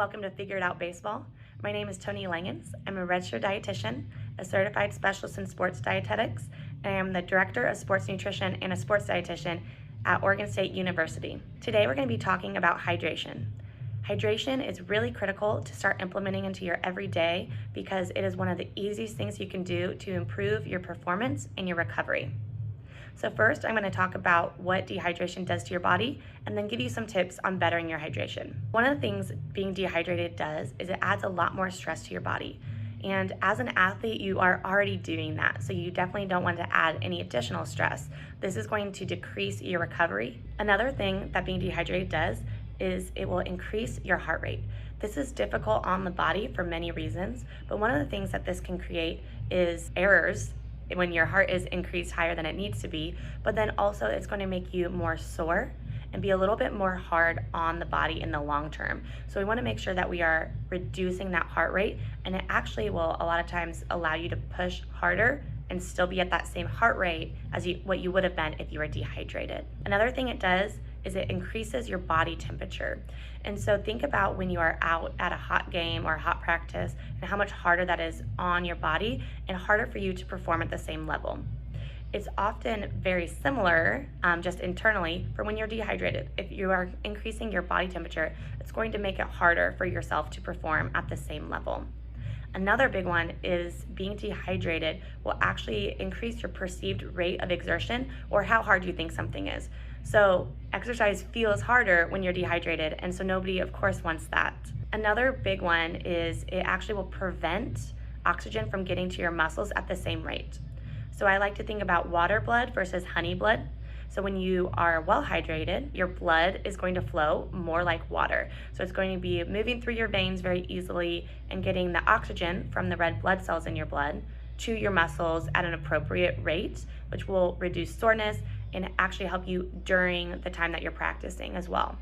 welcome to Figure It Out Baseball. My name is Toni Langhans. I'm a registered dietitian, a certified specialist in sports dietetics, and I am the director of sports nutrition and a sports dietitian at Oregon State University. Today we're going to be talking about hydration. Hydration is really critical to start implementing into your everyday because it is one of the easiest things you can do to improve your performance and your recovery. So first, I'm going to talk about what dehydration does to your body and then give you some tips on bettering your hydration. One of the things being dehydrated does is it adds a lot more stress to your body. And as an athlete, you are already doing that, so you definitely don't want to add any additional stress. This is going to decrease your recovery. Another thing that being dehydrated does is it will increase your heart rate. This is difficult on the body for many reasons, but one of the things that this can create is errors when your heart is increased higher than it needs to be, but then also it's going to make you more sore and be a little bit more hard on the body in the long term. So we want to make sure that we are reducing that heart rate, and it actually will a lot of times allow you to push harder and still be at that same heart rate as what you would have been if you were dehydrated. Another thing it does is it increases your body temperature. And so think about when you are out at a hot game or a hot practice and how much harder that is on your body and harder for you to perform at the same level. It's often very similar, just internally, for when you're dehydrated. If you are increasing your body temperature, it's going to make it harder for yourself to perform at the same level. Another big one is being dehydrated will actually increase your perceived rate of exertion or how hard you think something is. So exercise feels harder when you're dehydrated, and so nobody, of course, wants that. Another big one is it actually will prevent oxygen from getting to your muscles at the same rate. So I like to think about water blood versus honey blood. So when you are well hydrated, your blood is going to flow more like water. So it's going to be moving through your veins very easily and getting the oxygen from the red blood cells in your blood to your muscles at an appropriate rate, which will reduce soreness and actually help you during the time that you're practicing as well.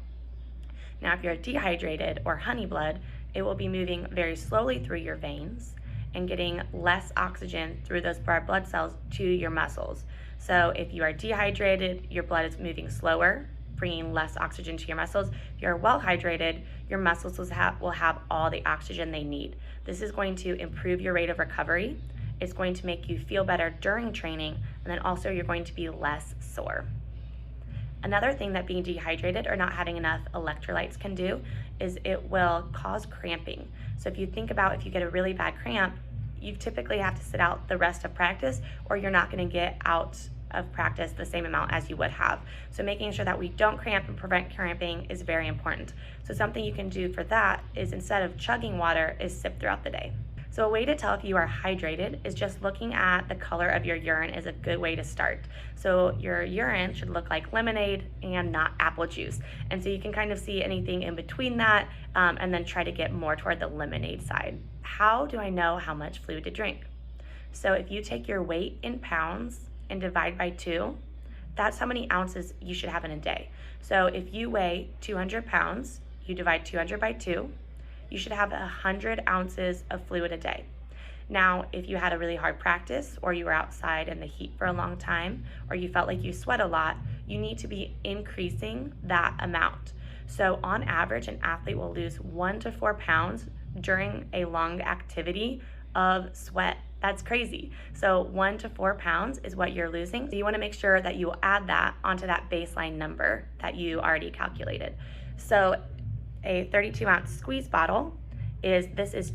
Now, if you're dehydrated or honey blood, it will be moving very slowly through your veins and getting less oxygen through those red blood cells to your muscles. So if you are dehydrated, your blood is moving slower, bringing less oxygen to your muscles. If you're well hydrated, your muscles will have all the oxygen they need. This is going to improve your rate of recovery. It's going to make you feel better during training, and then also you're going to be less sore. Another thing that being dehydrated or not having enough electrolytes can do is it will cause cramping. So if you think about if you get a really bad cramp, you typically have to sit out the rest of practice, or you're not going to get out of practice the same amount as you would have. So making sure that we don't cramp and prevent cramping is very important. So something you can do for that is instead of chugging water is sip throughout the day. So a way to tell if you are hydrated is just looking at the color of your urine is a good way to start. So your urine should look like lemonade and not apple juice. And so you can kind of see anything in between that and then try to get more toward the lemonade side. How do I know how much fluid to drink? So if you take your weight in pounds and divide by 2, that's how many ounces you should have in a day. So if you weigh 200 pounds, you divide 200 by 2, you should have 100 ounces of fluid a day. Now, if you had a really hard practice or you were outside in the heat for a long time or you felt like you sweat a lot, you need to be increasing that amount. So on average, an athlete will lose 1 to 4 pounds during a long activity of sweat. That's crazy. So 1 to 4 pounds is what you're losing. So you want to make sure that you will add that onto that baseline number that you already calculated. So a 32-ounce squeeze bottle is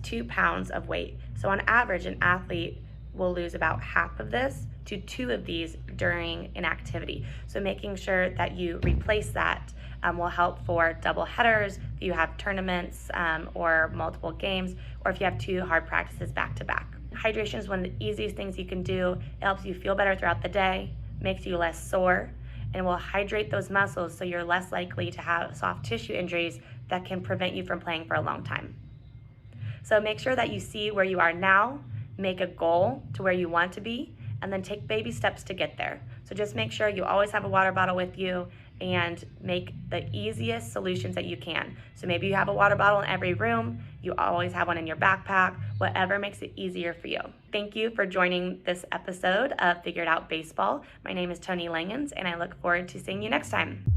2 pounds of weight. So on average, an athlete will lose about half of this to 2 of these during an activity. So making sure that you replace that will help for double headers, if you have tournaments or multiple games, or if you have 2 hard practices back to back. Hydration is one of the easiest things you can do. It helps you feel better throughout the day, makes you less sore, and will hydrate those muscles so you're less likely to have soft tissue injuries that can prevent you from playing for a long time. So make sure that you see where you are now, make a goal to where you want to be, and then take baby steps to get there. So just make sure you always have a water bottle with you and make the easiest solutions that you can. So maybe you have a water bottle in every room, you always have one in your backpack, whatever makes it easier for you. Thank you for joining this episode of Figure It Out Baseball. My name is Toni Langhans, and I look forward to seeing you next time.